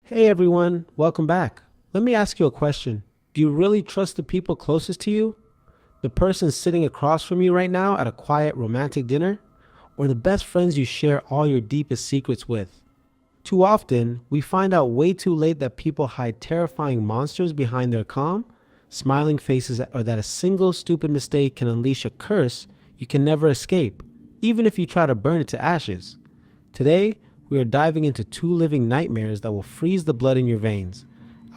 Hey everyone, welcome back. Let me ask you a question. Do you really trust the people closest to you? The person sitting across from you right now at a quiet romantic dinner? Or the best friends you share all your deepest secrets with? Too often, we find out way too late that people hide terrifying monsters behind their calm, smiling faces, or that a single stupid mistake can unleash a curse you can never escape, even if you try to burn it to ashes. Today, we are diving into two living nightmares that will freeze the blood in your veins.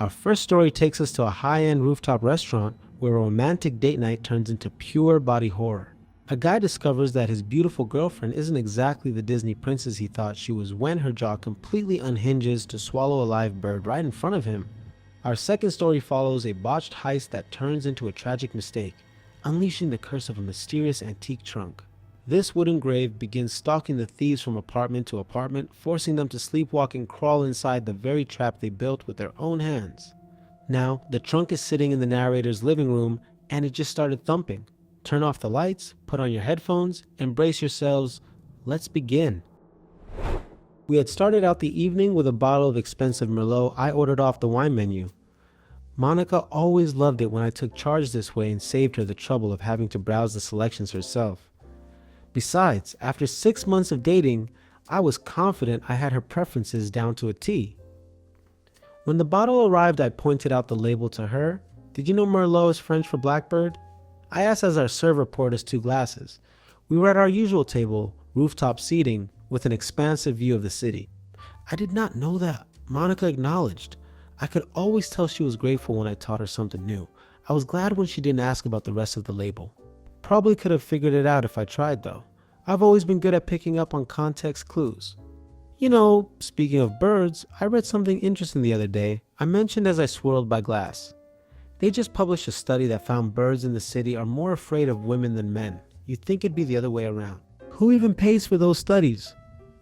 Our first story takes us to a high-end rooftop restaurant where a romantic date night turns into pure body horror. A guy discovers that his beautiful girlfriend isn't exactly the Disney princess he thought she was when her jaw completely unhinges to swallow a live bird right in front of him. Our second story follows a botched heist that turns into a tragic mistake, unleashing the curse of a mysterious antique trunk. This wooden grave begins stalking the thieves from apartment to apartment, forcing them to sleepwalk and crawl inside the very trap they built with their own hands. Now, the trunk is sitting in the narrator's living room, and it just started thumping. Turn off the lights, put on your headphones, and brace yourselves. Let's begin. We had started out the evening with a bottle of expensive Merlot I ordered off the wine menu. Monica always loved it when I took charge this way and saved her the trouble of having to browse the selections herself. Besides, after 6 months of dating, I was confident I had her preferences down to a T. When the bottle arrived, I pointed out the label to her. Did you know Merlot is French for blackbird? I asked as our server poured us 2 glasses. We were at our usual table, rooftop seating, with an expansive view of the city. I did not know that, Monica acknowledged. I could always tell she was grateful when I taught her something new. I was glad when she didn't ask about the rest of the label. Probably could have figured it out if I tried though. I've always been good at picking up on context clues. You know, speaking of birds, I read something interesting the other day. I mentioned as I swirled my glass. They just published a study that found birds in the city are more afraid of women than men. You'd think it'd be the other way around. Who even pays for those studies?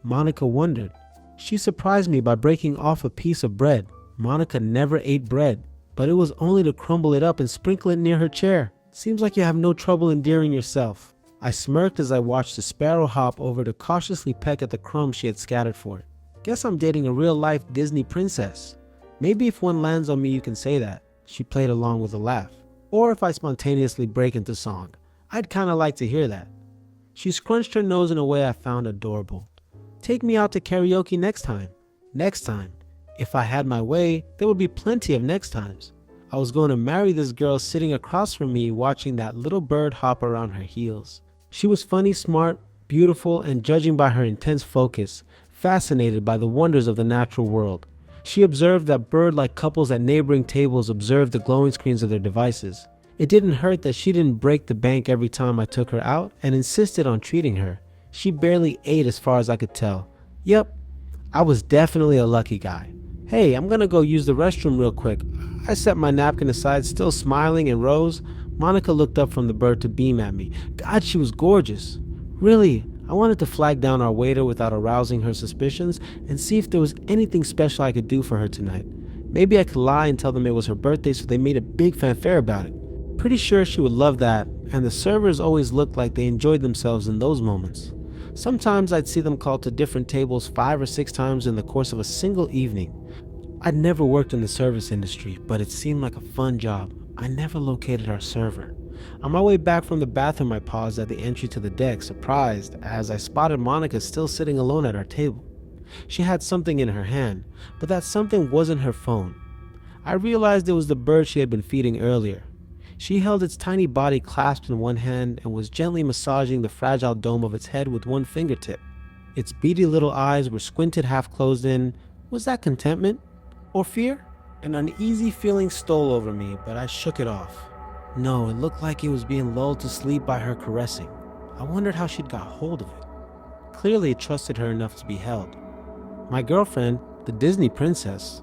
Monica wondered. She surprised me by breaking off a piece of bread. Monica never ate bread, but it was only to crumble it up and sprinkle it near her chair. Seems like you have no trouble endearing yourself. I smirked as I watched the sparrow hop over to cautiously peck at the crumbs she had scattered for it. Guess I'm dating a real-life Disney princess. Maybe if one lands on me you can say that. She played along with a laugh. Or if I spontaneously break into song. I'd kinda like to hear that. She scrunched her nose in a way I found adorable. Take me out to karaoke next time. Next time. If I had my way, there would be plenty of next times. I was going to marry this girl sitting across from me watching that little bird hop around her heels. She was funny, smart, beautiful, and judging by her intense focus, fascinated by the wonders of the natural world. She observed that bird-like couples at neighboring tables observed the glowing screens of their devices. It didn't hurt that she didn't break the bank every time I took her out and insisted on treating her. She barely ate as far as I could tell. Yep, I was definitely a lucky guy. Hey, I'm gonna go use the restroom real quick. I set my napkin aside, still smiling, and rose. Monica looked up from the bird to beam at me. God, she was gorgeous. Really, I wanted to flag down our waiter without arousing her suspicions and see if there was anything special I could do for her tonight. Maybe I could lie and tell them it was her birthday so they made a big fanfare about it. Pretty sure she would love that, and the servers always looked like they enjoyed themselves in those moments. Sometimes I'd see them called to different tables 5 or 6 times in the course of a single evening. I'd never worked in the service industry, but it seemed like a fun job. I never located our server. On my way back from the bathroom, I paused at the entry to the deck, surprised as I spotted Monica still sitting alone at our table. She had something in her hand, but that something wasn't her phone. I realized it was the bird she had been feeding earlier. She held its tiny body clasped in one hand and was gently massaging the fragile dome of its head with one fingertip. Its beady little eyes were squinted half closed in. Was that contentment? Or fear? An uneasy feeling stole over me, but I shook it off. No, it looked like it was being lulled to sleep by her caressing. I wondered how she'd got hold of it. Clearly it trusted her enough to be held. My girlfriend, the Disney princess.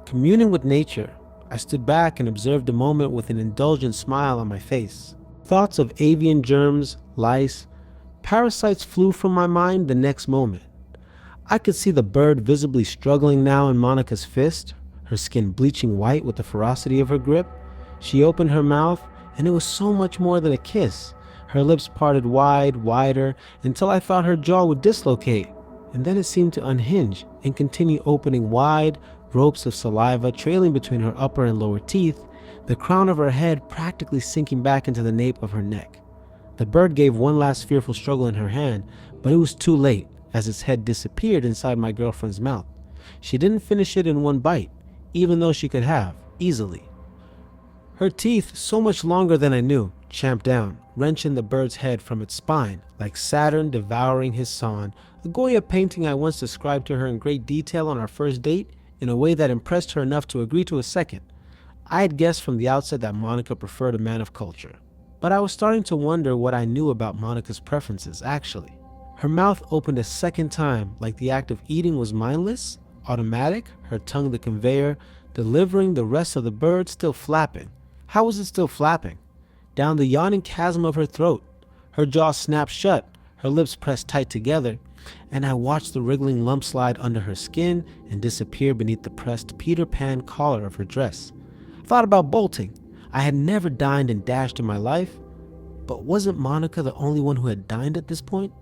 Communing with nature, I stood back and observed the moment with an indulgent smile on my face. Thoughts of avian germs, lice, parasites flew from my mind the next moment. I could see the bird visibly struggling now in Monica's fist, her skin bleaching white with the ferocity of her grip. She opened her mouth, and it was so much more than a kiss. Her lips parted wide, wider, until I thought her jaw would dislocate. and then it seemed to unhinge and continue opening wide, ropes of saliva trailing between her upper and lower teeth, the crown of her head practically sinking back into the nape of her neck. The bird gave one last fearful struggle in her hand, but it was too late as its head disappeared inside my girlfriend's mouth. She didn't finish it in one bite, even though she could have, easily. Her teeth, so much longer than I knew, champed down, wrenching the bird's head from its spine, like Saturn devouring his son, a Goya painting I once described to her in great detail on our first date in a way that impressed her enough to agree to a second. I had guessed from the outset that Monica preferred a man of culture, but I was starting to wonder what I knew about Monica's preferences, actually. Her mouth opened a second time, like the act of eating was mindless, automatic, her tongue the conveyor, delivering the rest of the bird still flapping. How was it still flapping? Down the yawning chasm of her throat. Her jaw snapped shut, her lips pressed tight together, and I watched the wriggling lump slide under her skin and disappear beneath the pressed Peter Pan collar of her dress. I thought about bolting. I had never dined and dashed in my life, but wasn't Monica the only one who had dined at this point?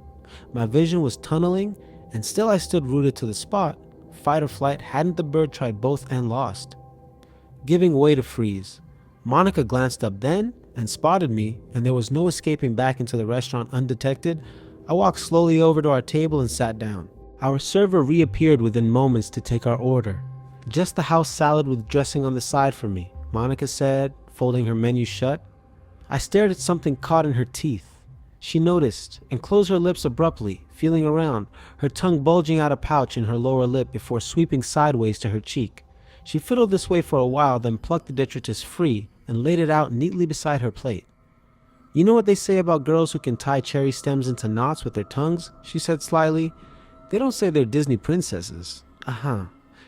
My vision was tunneling, and still I stood rooted to the spot. Fight or flight, hadn't the bird tried both and lost? Giving way to freeze. Monica glanced up then and spotted me, and there was no escaping back into the restaurant undetected. I walked slowly over to our table and sat down. Our server reappeared within moments to take our order. "Just the house salad with dressing on the side for me," Monica said, folding her menu shut. I stared at something caught in her teeth. She noticed and closed her lips abruptly, feeling around, her tongue bulging out a pouch in her lower lip before sweeping sideways to her cheek. She fiddled this way for a while, then plucked the detritus free and laid it out neatly beside her plate. "You know what they say about girls who can tie cherry stems into knots with their tongues?" she said slyly. "They don't say they're Disney princesses."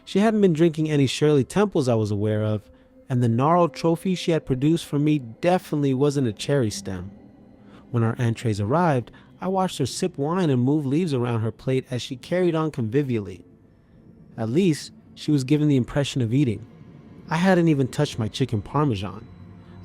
She hadn't been drinking any Shirley Temples I was aware of, and the gnarled trophy she had produced for me definitely wasn't a cherry stem. When our entrees arrived, I watched her sip wine and move leaves around her plate as she carried on convivially. At least, she was giving the impression of eating. I hadn't even touched my chicken parmesan.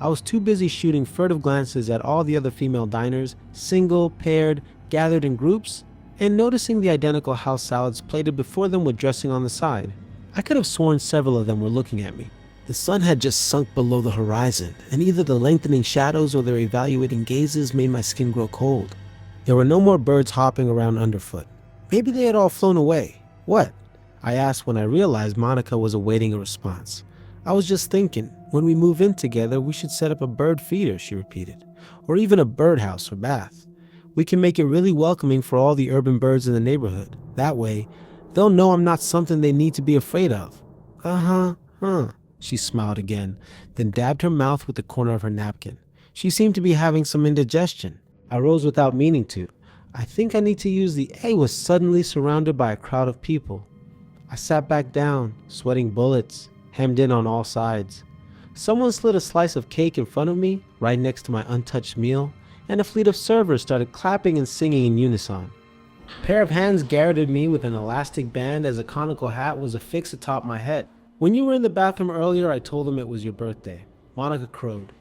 I was too busy shooting furtive glances at all the other female diners, single, paired, gathered in groups, and noticing the identical house salads plated before them with dressing on the side. I could have sworn several of them were looking at me. The sun had just sunk below the horizon, and either the lengthening shadows or their evaluating gazes made my skin grow cold. There were no more birds hopping around underfoot. Maybe they had all flown away. What? I asked when I realized Monica was awaiting a response. "I was just thinking, when we move in together, we should set up a bird feeder," she repeated. "Or even a birdhouse or bath. We can make it really welcoming for all the urban birds in the neighborhood. That way, they'll know I'm not something they need to be afraid of." She smiled again, then dabbed her mouth with the corner of her napkin. She seemed to be having some indigestion. I rose without meaning to. I think I need to use the I was suddenly surrounded by a crowd of people. I sat back down, sweating bullets, hemmed in on all sides. Someone slid a slice of cake in front of me, right next to my untouched meal, and a fleet of servers started clapping and singing in unison. A pair of hands garroted me with an elastic band as a conical hat was affixed atop my head. "When you were in the bathroom earlier, I told them it was your birthday," Monica crowed.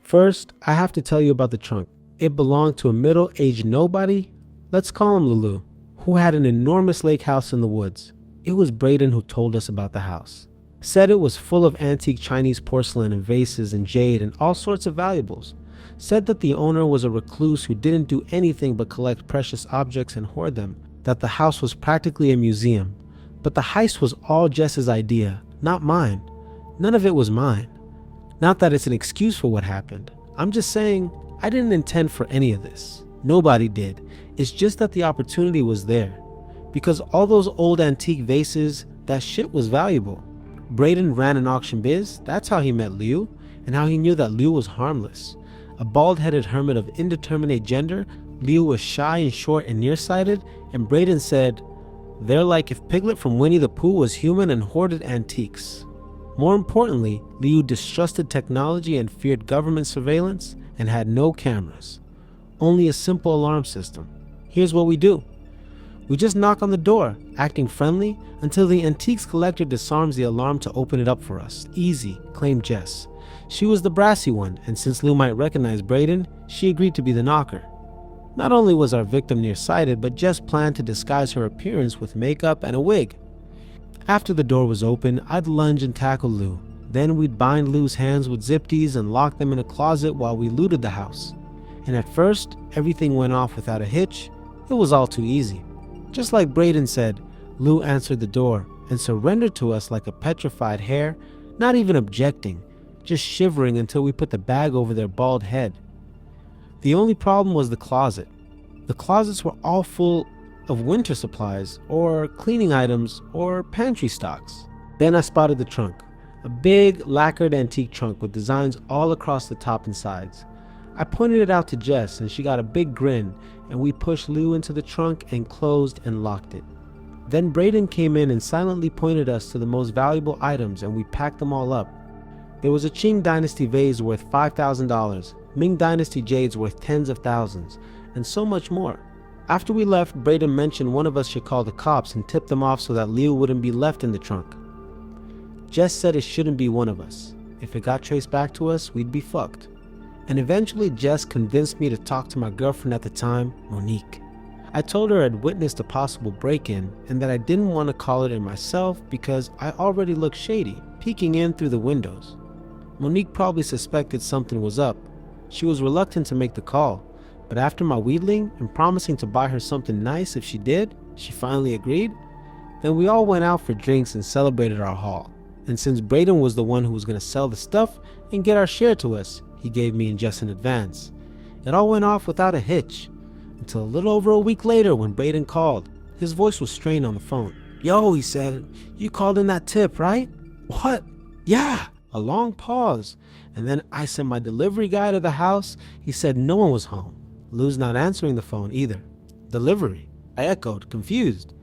"First, I have to tell you about the trunk. It belonged to a middle-aged nobody, let's call him Lulu, who had an enormous lake house in the woods. It was Braden who told us about the house. Said it was full of antique Chinese porcelain and vases and jade and all sorts of valuables. Said that the owner was a recluse who didn't do anything but collect precious objects and hoard them, that the house was practically a museum. But the heist was all Jess's idea, not mine. None of it was mine. Not that it's an excuse for what happened. I'm just saying, I didn't intend for any of this. Nobody did. It's just that the opportunity was there. Because all those old antique vases, that shit was valuable. Braden ran an auction biz, that's how he met Liu, and how he knew that Liu was harmless. A bald-headed hermit of indeterminate gender, Liu was shy and short and nearsighted, and Braden said, "They're like if Piglet from Winnie the Pooh was human and hoarded antiques." More importantly, Liu distrusted technology and feared government surveillance and had no cameras. Only a simple alarm system. Here's what we do. We just knock on the door, acting friendly, until the antiques collector disarms the alarm to open it up for us. Easy, claimed Jess. She was the brassy one, and since Liu might recognize Braden, she agreed to be the knocker. Not only was our victim nearsighted, but Jess planned to disguise her appearance with makeup and a wig. After the door was open, I'd lunge and tackle Lou. Then we'd bind Lou's hands with zip-tees and lock them in a closet while we looted the house. And at first, everything went off without a hitch. It was all too easy. Just like Braden said, Lou answered the door and surrendered to us like a petrified hare, not even objecting, just shivering until we put the bag over their bald head. The only problem was the closet. The closets were all full of winter supplies, or cleaning items, or pantry stocks. Then I spotted the trunk, a big lacquered antique trunk with designs all across the top and sides. I pointed it out to Jess and she got a big grin, and we pushed Lou into the trunk and closed and locked it. Then Braden came in and silently pointed us to the most valuable items, and we packed them all up. There was a Qing Dynasty vase worth $5,000, Ming Dynasty jades worth tens of thousands, and so much more. After we left, Braden mentioned one of us should call the cops and tip them off so that Leo wouldn't be left in the trunk. Jess said it shouldn't be one of us. If it got traced back to us, we'd be fucked. And eventually Jess convinced me to talk to my girlfriend at the time, Monique. I told her I'd witnessed a possible break-in and that I didn't want to call it in myself because I already looked shady, peeking in through the windows. Monique probably suspected something was up. She was reluctant to make the call, but after my wheedling and promising to buy her something nice if she did, she finally agreed. Then we all went out for drinks and celebrated our haul. And since Braden was the one who was going to sell the stuff and get our share to us, he gave me and Jess in advance. It all went off without a hitch, until a little over a week later when Braden called. His voice was strained on the phone. "Yo," he said, "you called in that tip, right?" "What?" "Yeah." A long pause, and then I sent my delivery guy to the house. He said no one was home. Lou's not answering the phone either. "Delivery?" I echoed, confused.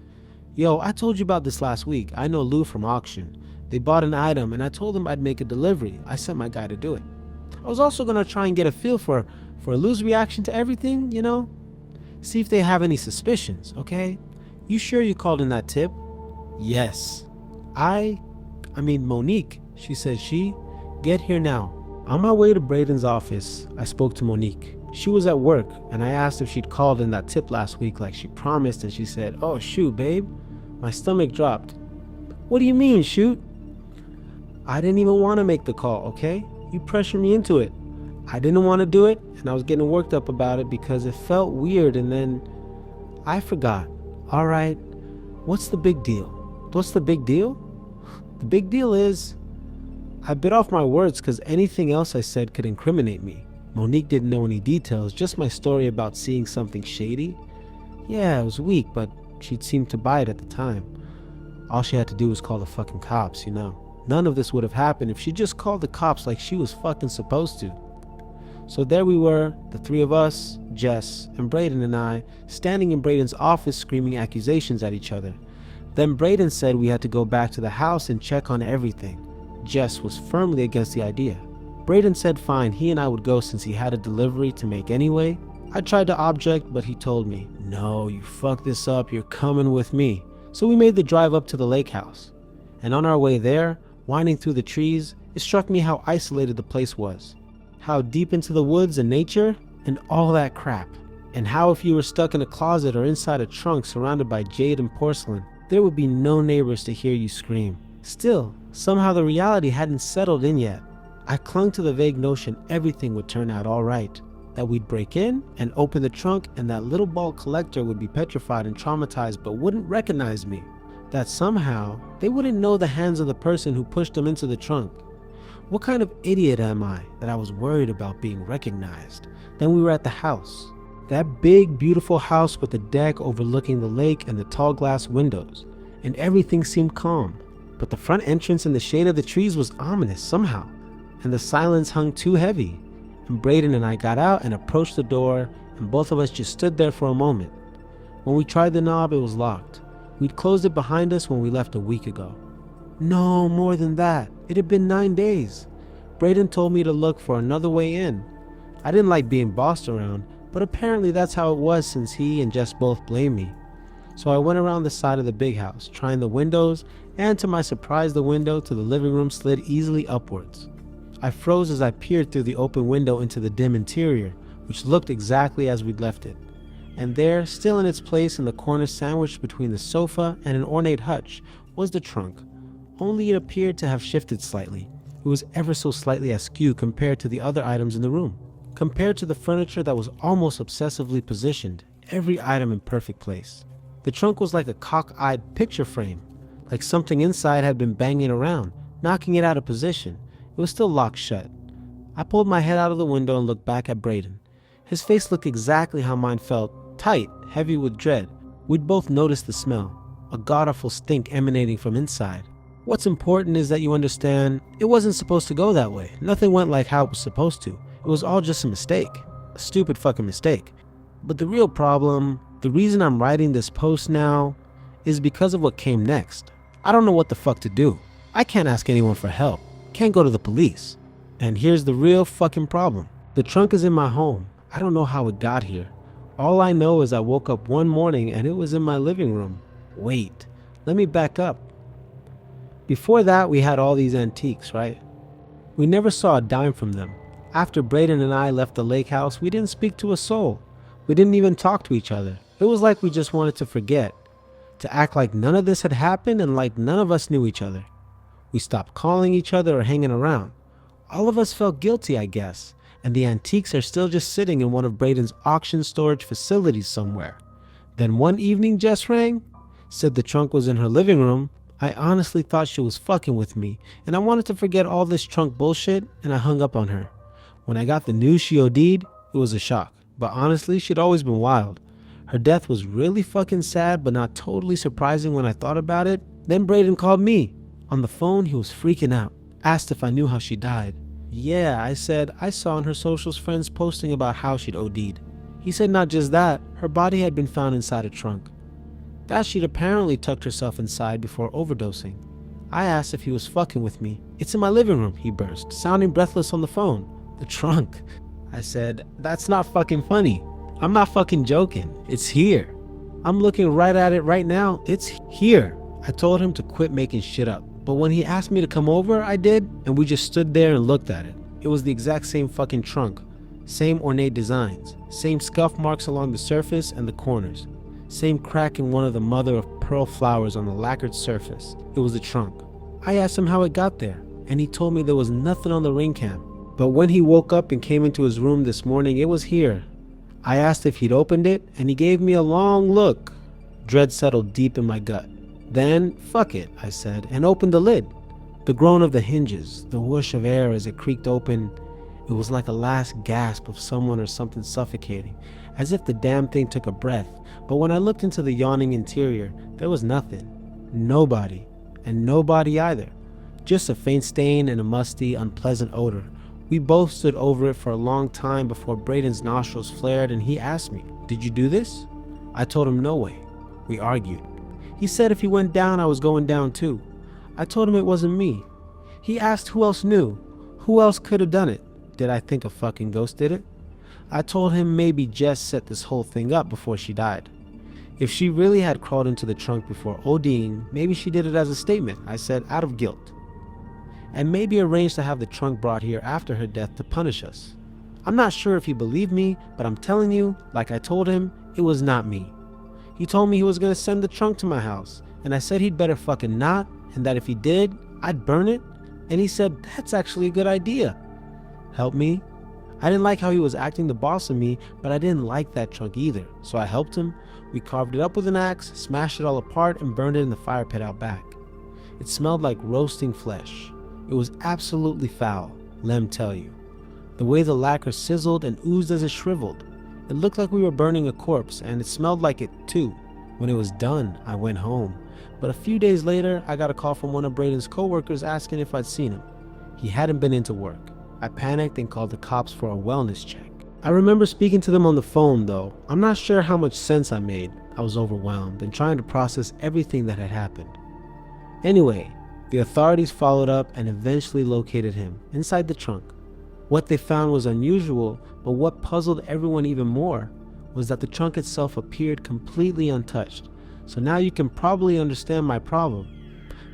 "Yo, I told you about this last week. I know Lou from auction. They bought an item and I told them I'd make a delivery. I sent my guy to do it. I was also gonna try and get a feel for Lou's reaction to everything, you know? See if they have any suspicions, okay? You sure you called in that tip?" "Yes." Monique, she said get here now. On my way to Braden's office, I spoke to Monique. She was at work, and I asked if she'd called in that tip last week like she promised, and she said, "Oh shoot, babe." My stomach dropped. "What do you mean, shoot?" "I didn't even want to make the call, okay? You pressured me into it. I didn't want to do it, and I was getting worked up about it because it felt weird, and then I forgot." "All right, what's the big deal?" "What's the big deal?" "The big deal is..." I bit off my words because anything else I said could incriminate me. Monique didn't know any details, just my story about seeing something shady. Yeah, it was weak, but she'd seemed to buy it at the time. All she had to do was call the fucking cops, you know. None of this would have happened if she just called the cops like she was fucking supposed to. So there we were, the three of us, Jess, and Braden and I, standing in Braden's office screaming accusations at each other. Then Braden said we had to go back to the house and check on everything. Jess was firmly against the idea. Braden said fine, he and I would go since he had a delivery to make anyway. I tried to object, but he told me, "No, you fucked this up, you're coming with me." So we made the drive up to the lake house. And on our way there, winding through the trees, it struck me how isolated the place was. How deep into the woods and nature, and all that crap. And how if you were stuck in a closet or inside a trunk surrounded by jade and porcelain, there would be no neighbors to hear you scream. Still, somehow the reality hadn't settled in yet. I clung to the vague notion everything would turn out all right. That we'd break in and open the trunk and that little ball collector would be petrified and traumatized but wouldn't recognize me. That somehow they wouldn't know the hands of the person who pushed them into the trunk. What kind of idiot am I that I was worried about being recognized? Then we were at the house. That big, beautiful house with the deck overlooking the lake and the tall glass windows. And everything seemed calm. But the front entrance in the shade of the trees was ominous somehow. And the silence hung too heavy. And Braden and I got out and approached the door, and both of us just stood there for a moment. When we tried the knob, it was locked. We'd closed it behind us when we left a week ago. No, more than that. It had been 9 days. Braden told me to look for another way in. I didn't like being bossed around, but apparently that's how it was since he and Jess both blamed me. So I went around the side of the big house, trying the windows, and to my surprise the window to the living room slid easily upwards. I froze as I peered through the open window into the dim interior, which looked exactly as we'd left it. And there, still in its place in the corner sandwiched between the sofa and an ornate hutch, was the trunk. Only it appeared to have shifted slightly. It was ever so slightly askew compared to the other items in the room. Compared to the furniture that was almost obsessively positioned, every item in perfect place. The trunk was like a cock-eyed picture frame, like something inside had been banging around, knocking it out of position. It was still locked shut. I pulled my head out of the window and looked back at Braden. His face looked exactly how mine felt, tight, heavy with dread. We'd both noticed the smell, a god-awful stink emanating from inside. What's important is that you understand, it wasn't supposed to go that way. Nothing went like how it was supposed to. It was all just a mistake. A stupid fucking mistake. But the real problem, the reason I'm writing this post now, is because of what came next. I don't know what the fuck to do. I can't ask anyone for help. Can't go to the police. And here's the real fucking problem. The trunk is in my home. I don't know how it got here. All I know is I woke up one morning and it was in my living room. Wait, let me back up. Before that, we had all these antiques, right? We never saw a dime from them. After Braden and I left the lake house, we didn't speak to a soul. We didn't even talk to each other. It was like we just wanted to forget, to act like none of this had happened and like none of us knew each other. We stopped calling each other or hanging around. All of us felt guilty, I guess, and the antiques are still just sitting in one of Braden's auction storage facilities somewhere. Then one evening Jess rang, said the trunk was in her living room. I honestly thought she was fucking with me, and I wanted to forget all this trunk bullshit, and I hung up on her. When I got the news she OD'd, it was a shock, but honestly, she'd always been wild. Her death was really fucking sad, but not totally surprising when I thought about it. Then Braden called me. On the phone, he was freaking out, asked if I knew how she died. Yeah, I said, I saw on her socials friends posting about how she'd OD'd. He said not just that, her body had been found inside a trunk. That she'd apparently tucked herself inside before overdosing. I asked if he was fucking with me. It's in my living room, he burst, sounding breathless on the phone. The trunk. I said, that's not fucking funny. I'm not fucking joking. It's here. I'm looking right at it right now. It's here. I told him to quit making shit up. But when he asked me to come over, I did, and we just stood there and looked at it. It was the exact same fucking trunk. Same ornate designs. Same scuff marks along the surface and the corners. Same crack in one of the mother of pearl flowers on the lacquered surface. It was the trunk. I asked him how it got there, and he told me there was nothing on the ring cam. But when he woke up and came into his room this morning, it was here. I asked if he'd opened it, and he gave me a long look. Dread settled deep in my gut. Then, fuck it, I said, and opened the lid. The groan of the hinges, the whoosh of air as it creaked open, it was like a last gasp of someone or something suffocating, as if the damn thing took a breath. But when I looked into the yawning interior, there was nothing. Nobody. And nobody either. Just a faint stain and a musty, unpleasant odor. We both stood over it for a long time before Braden's nostrils flared and he asked me, "Did you do this?" I told him no way. We argued. He said if he went down, I was going down too. I told him it wasn't me. He asked who else knew. Who else could have done it? Did I think a fucking ghost did it? I told him maybe Jess set this whole thing up before she died. If she really had crawled into the trunk before ODing, maybe she did it as a statement, I said, out of guilt. And maybe arranged to have the trunk brought here after her death to punish us. I'm not sure if he believed me, but I'm telling you, like I told him, it was not me. He told me he was going to send the trunk to my house, and I said he'd better fucking not, and that if he did, I'd burn it, and he said that's actually a good idea. Help me? I didn't like how he was acting the boss of me, but I didn't like that trunk either, so I helped him. We carved it up with an axe, smashed it all apart, and burned it in the fire pit out back. It smelled like roasting flesh. It was absolutely foul, lem tell you. The way the lacquer sizzled and oozed as it shriveled. It looked like we were burning a corpse, and it smelled like it too. When it was done, I went home. But a few days later, I got a call from one of Braden's co-workers asking if I'd seen him. He hadn't been into work. I panicked and called the cops for a wellness check. I remember speaking to them on the phone though. I'm not sure how much sense I made. I was overwhelmed and trying to process everything that had happened. Anyway, the authorities followed up and eventually located him inside the trunk. What they found was unusual, but what puzzled everyone even more was that the trunk itself appeared completely untouched. So now you can probably understand my problem.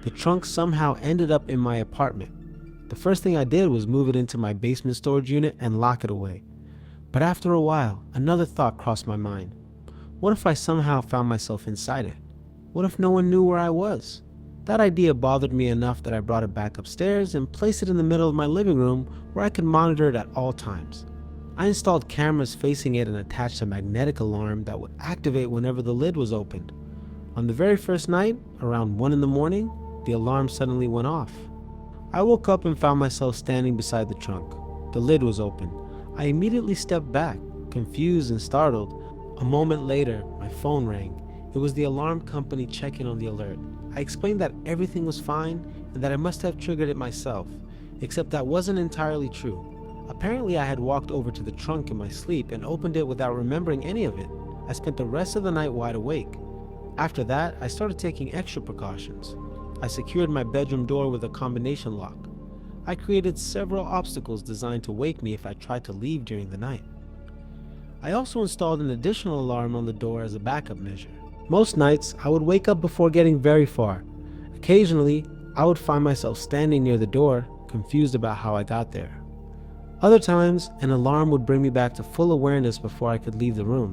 The trunk somehow ended up in my apartment. The first thing I did was move it into my basement storage unit and lock it away. But after a while, another thought crossed my mind. What if I somehow found myself inside it? What if no one knew where I was? That idea bothered me enough that I brought it back upstairs and placed it in the middle of my living room where I could monitor it at all times. I installed cameras facing it and attached a magnetic alarm that would activate whenever the lid was opened. On the very first night, around 1 in the morning, the alarm suddenly went off. I woke up and found myself standing beside the trunk. The lid was open. I immediately stepped back, confused and startled. A moment later, my phone rang. It was the alarm company checking on the alert. I explained that everything was fine and that I must have triggered it myself, except that wasn't entirely true. Apparently, I had walked over to the trunk in my sleep and opened it without remembering any of it. I spent the rest of the night wide awake. After that, I started taking extra precautions. I secured my bedroom door with a combination lock. I created several obstacles designed to wake me if I tried to leave during the night. I also installed an additional alarm on the door as a backup measure. Most nights, I would wake up before getting very far. Occasionally, I would find myself standing near the door, confused about how I got there. Other times, an alarm would bring me back to full awareness before I could leave the room.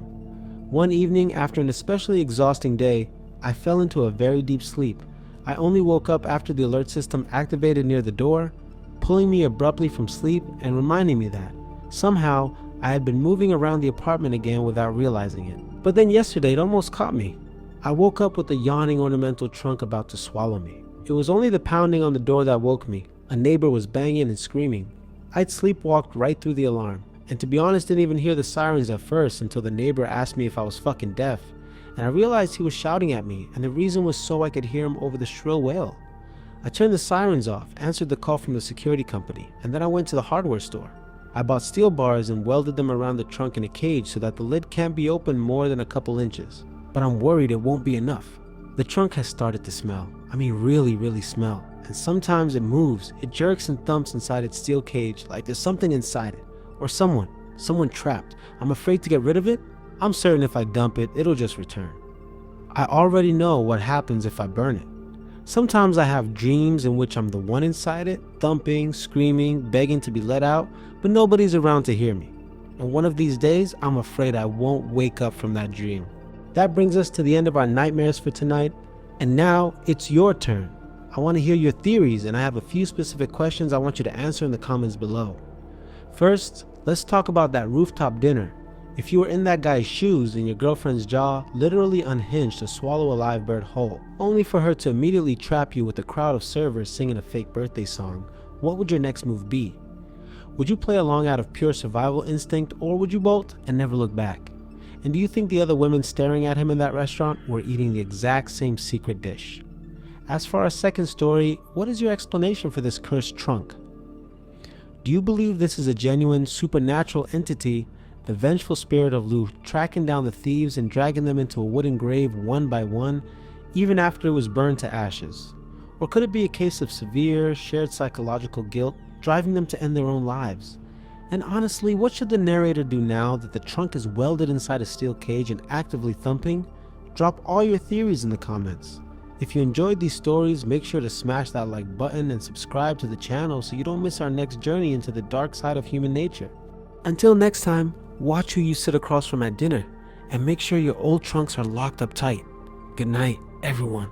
One evening, after an especially exhausting day, I fell into a very deep sleep. I only woke up after the alert system activated near the door, pulling me abruptly from sleep and reminding me that, somehow, I had been moving around the apartment again without realizing it. But then yesterday it almost caught me. I woke up with a yawning ornamental trunk about to swallow me. It was only the pounding on the door that woke me. A neighbor was banging and screaming. I'd sleepwalked right through the alarm, and to be honest didn't even hear the sirens at first until the neighbor asked me if I was fucking deaf, and I realized he was shouting at me, and the reason was so I could hear him over the shrill wail. I turned the sirens off, answered the call from the security company, and then I went to the hardware store. I bought steel bars and welded them around the trunk in a cage so that the lid can't be opened more than a couple inches. But I'm worried it won't be enough. The trunk has started to smell. I mean really smell. And sometimes it moves. It jerks and thumps inside its steel cage like there's something inside it. Or someone trapped. I'm afraid to get rid of it. I'm certain if I dump it, it'll just return. I already know what happens if I burn it. Sometimes I have dreams in which I'm the one inside it, thumping, screaming, begging to be let out, but nobody's around to hear me. And one of these days, I'm afraid I won't wake up from that dream. That brings us to the end of our nightmares for tonight. And now it's your turn. I want to hear your theories, and I have a few specific questions I want you to answer in the comments below. First, let's talk about that rooftop dinner. If you were in that guy's shoes and your girlfriend's jaw literally unhinged to swallow a live bird whole, only for her to immediately trap you with a crowd of servers singing a fake birthday song, what would your next move be? Would you play along out of pure survival instinct, or would you bolt and never look back? And do you think the other women staring at him in that restaurant were eating the exact same secret dish? As for our second story, what is your explanation for this cursed trunk? Do you believe this is a genuine supernatural entity, the vengeful spirit of Lou tracking down the thieves and dragging them into a wooden grave one by one, even after it was burned to ashes? Or could it be a case of severe, shared psychological guilt driving them to end their own lives? And honestly, what should the narrator do now that the trunk is welded inside a steel cage and actively thumping? Drop all your theories in the comments. If you enjoyed these stories, make sure to smash that like button and subscribe to the channel so you don't miss our next journey into the dark side of human nature. Until next time, watch who you sit across from at dinner, and make sure your old trunks are locked up tight. Good night, everyone.